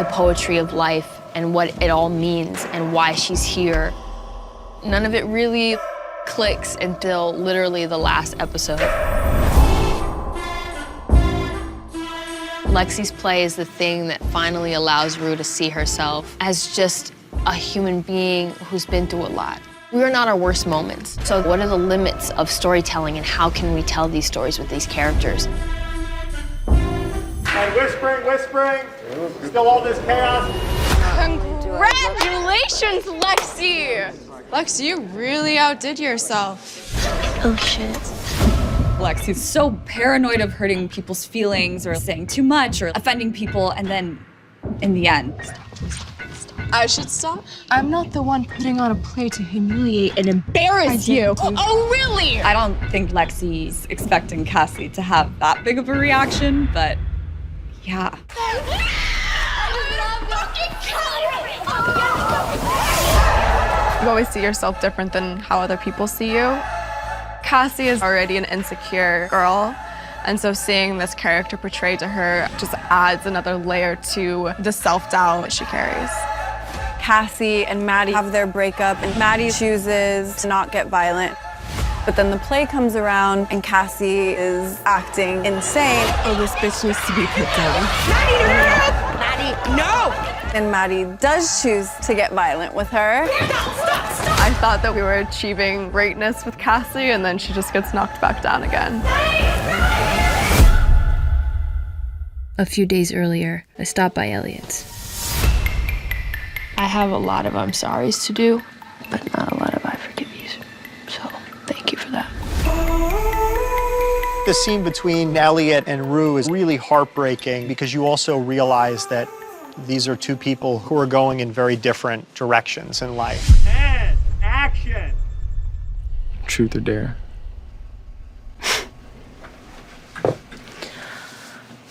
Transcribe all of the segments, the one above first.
the poetry of life and what it all means and why she's here. None of it really clicks until literally the last episode. Lexi's play is the thing that finally allows Rue to see herself as just a human being who's been through a lot. We are not our worst moments. So what are the limits of storytelling and how can we tell these stories with these characters? And whispering, still all this chaos. Congratulations, Lexi! Lexi, you really outdid yourself. Oh, shit. Lexi's so paranoid of hurting people's feelings or saying too much or offending people, and then in the end, I should stop? I'm not the one putting on a play to humiliate and embarrass you. Oh, really? I don't think Lexi's expecting Cassie to have that big of a reaction, but yeah. You always see yourself different than how other people see you. Cassie is already an insecure girl, and so seeing this character portrayed to her just adds another layer to the self-doubt she carries. Cassie and Maddie have their breakup, and Maddie chooses to not get violent. But then the play comes around, and Cassie is acting insane. Oh, this bitch needs to be put down. Maddie, no! And Maddie does choose to get violent with her. I thought that we were achieving greatness with Cassie, and then she just gets knocked back down again. A few days earlier, I stopped by Elliot's. I have a lot of I'm sorries to do, but not a lot of I forgive yous. So, thank you for that. The scene between Elliot and Rue is really heartbreaking because you also realize that these are two people who are going in very different directions in life. And action! Truth or dare?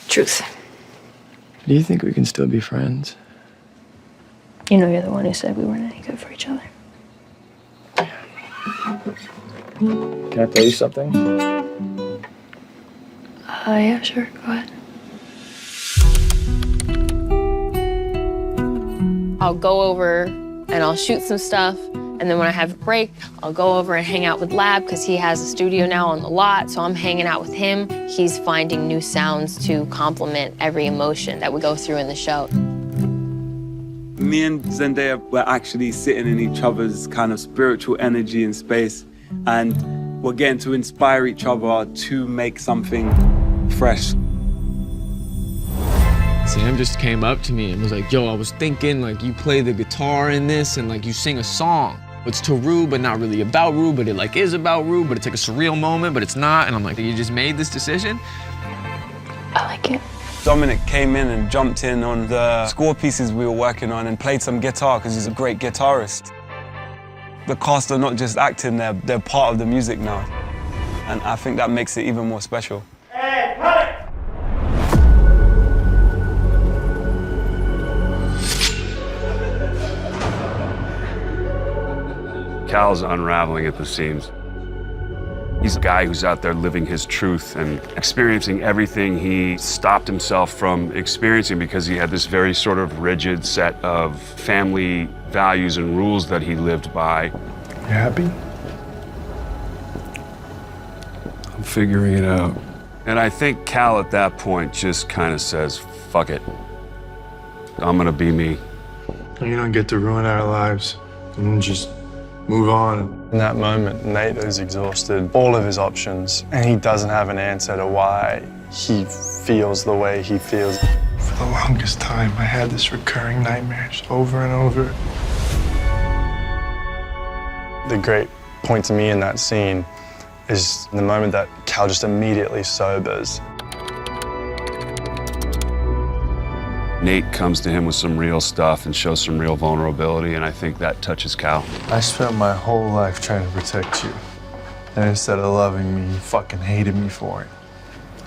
Truth. Do you think we can still be friends? You know you're the one who said we weren't any good for each other. Can I tell you something? Yeah, sure, go ahead. I'll go over and I'll shoot some stuff, and then when I have a break, I'll go over and hang out with Lab because he has a studio now on the lot, so I'm hanging out with him. He's finding new sounds to complement every emotion that we go through in the show. Me and Zendaya were actually sitting in each other's kind of spiritual energy and space, and we're getting to inspire each other to make something fresh. Sam just came up to me and was like, yo, I was thinking, like, you play the guitar in this and, like, you sing a song. It's to Rue, but not really about Rue, but it, like, is about Rue, but it's, like, a surreal moment, but it's not. And I'm like, you just made this decision? I like it. Dominic came in and jumped in on the score pieces we were working on and played some guitar because he's a great guitarist. The cast are not just acting, they're part of the music now. And I think that makes it even more special. And cut it! Cal's unraveling at the seams. He's a guy who's out there living his truth and experiencing everything he stopped himself from experiencing because he had this very sort of rigid set of family values and rules that he lived by. You happy? I'm figuring it out. And I think Cal at that point just kind of says, fuck it. I'm gonna be me. You don't get to ruin our lives and just move on. In that moment, Nate has exhausted all of his options, and he doesn't have an answer to why he feels the way he feels. For the longest time, I had this recurring nightmare just over and over. The great point to me in that scene is the moment that Cal just immediately sobers. Nate comes to him with some real stuff and shows some real vulnerability, and I think that touches Cal. I spent my whole life trying to protect you. And instead of loving me, you fucking hated me for it.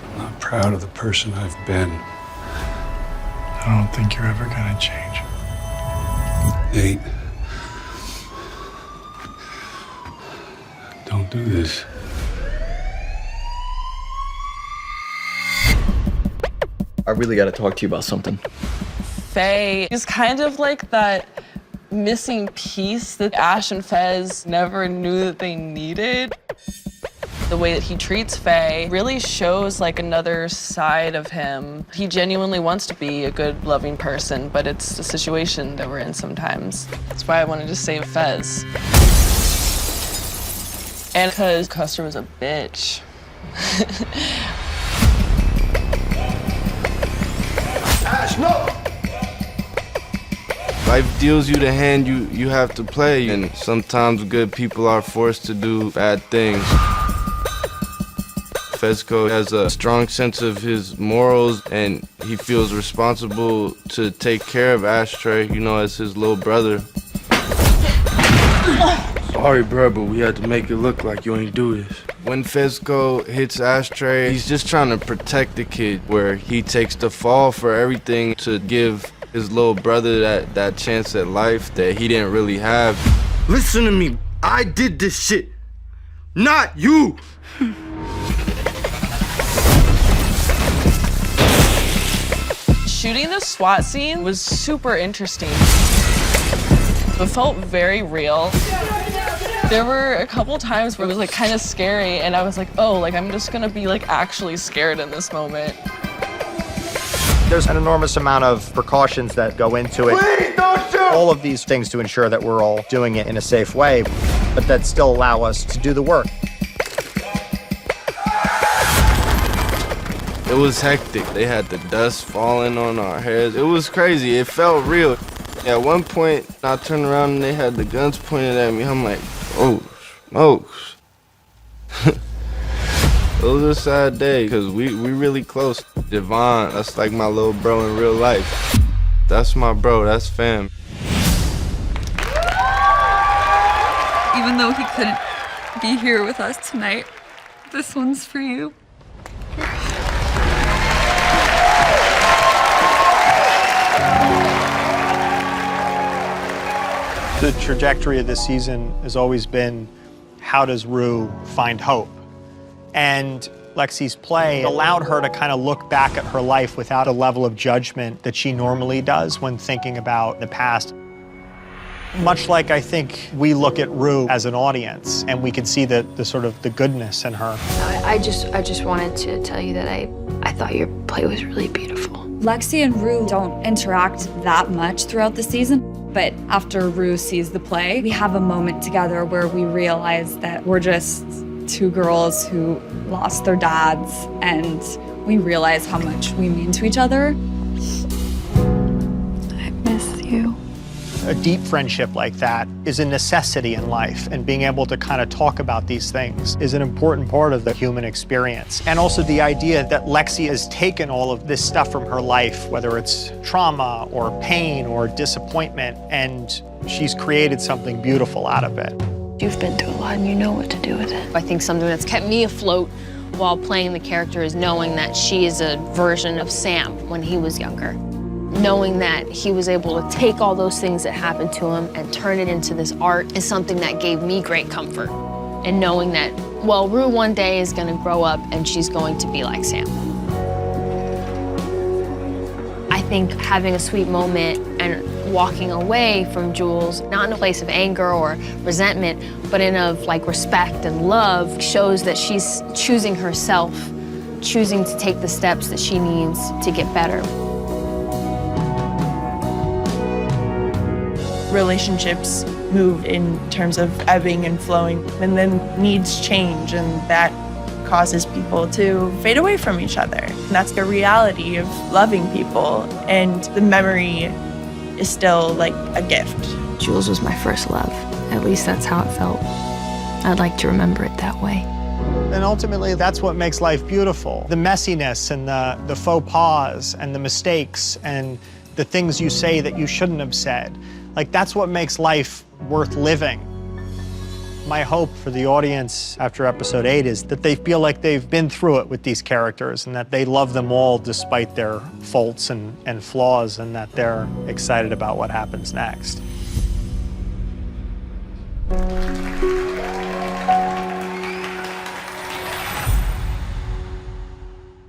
I'm not proud of the person I've been. I don't think you're ever gonna change. Nate. Don't do this. I really gotta talk to you about something. Faye is kind of like that missing piece that Ash and Fez never knew that they needed. The way that he treats Faye really shows like another side of him. He genuinely wants to be a good, loving person, but it's the situation that we're in sometimes. That's why I wanted to save Fez. And because Custer was a bitch. Ash, no! Life deals you the hand you have to play, and sometimes good people are forced to do bad things. Fezco has a strong sense of his morals, and he feels responsible to take care of Ashtray, you know, as his little brother. Sorry, bro, but we had to make it look like you ain't do this. When Fezco hits Ashtray, he's just trying to protect the kid, where he takes the fall for everything to give his little brother that chance at life that he didn't really have. Listen to me. I did this shit. Not you. Shooting the SWAT scene was super interesting. It felt very real. There were a couple times where it was like kind of scary, and I was like, oh, like I'm just gonna be like actually scared in this moment. There's an enormous amount of precautions that go into it. Please don't shoot! All of these things to ensure that we're all doing it in a safe way, but that still allow us to do the work. It was hectic. They had the dust falling on our heads. It was crazy. It felt real. At one point, I turned around and they had the guns pointed at me. I'm like, oh, smokes. It was a sad day because we really close. Devon, that's like my little bro in real life. That's my bro, that's fam. Even though he couldn't be here with us tonight, this one's for you. The trajectory of this season has always been, how does Rue find hope? And Lexi's play allowed her to kind of look back at her life without a level of judgment that she normally does when thinking about the past. Much like I think we look at Rue as an audience and we can see the sort of the goodness in her. I just wanted to tell you that I thought your play was really beautiful. Lexi and Rue don't interact that much throughout the season, but after Rue sees the play, we have a moment together where we realize that we're just two girls who lost their dads, and we realize how much we mean to each other. I miss you. A deep friendship like that is a necessity in life, and being able to kind of talk about these things is an important part of the human experience. And also the idea that Lexi has taken all of this stuff from her life, whether it's trauma or pain or disappointment, and she's created something beautiful out of it. You've been through a lot and you know what to do with it. I think something that's kept me afloat while playing the character is knowing that she is a version of Sam when he was younger. Knowing that he was able to take all those things that happened to him and turn it into this art is something that gave me great comfort. And knowing that, well, Rue one day is gonna grow up and she's going to be like Sam. I think having a sweet moment and walking away from Jules, not in a place of anger or resentment, but in of like respect and love, shows that she's choosing herself, choosing to take the steps that she needs to get better. Relationships move in terms of ebbing and flowing, and then needs change, and that causes people to fade away from each other. And that's the reality of loving people, and the memory is still like a gift. Jules was my first love. At least that's how it felt. I'd like to remember it that way. And ultimately, that's what makes life beautiful. The messiness and the faux pas and the mistakes and the things you say that you shouldn't have said. Like, that's what makes life worth living. My hope for the audience after episode 8 is that they feel like they've been through it with these characters and that they love them all despite their faults and flaws, and that they're excited about what happens next.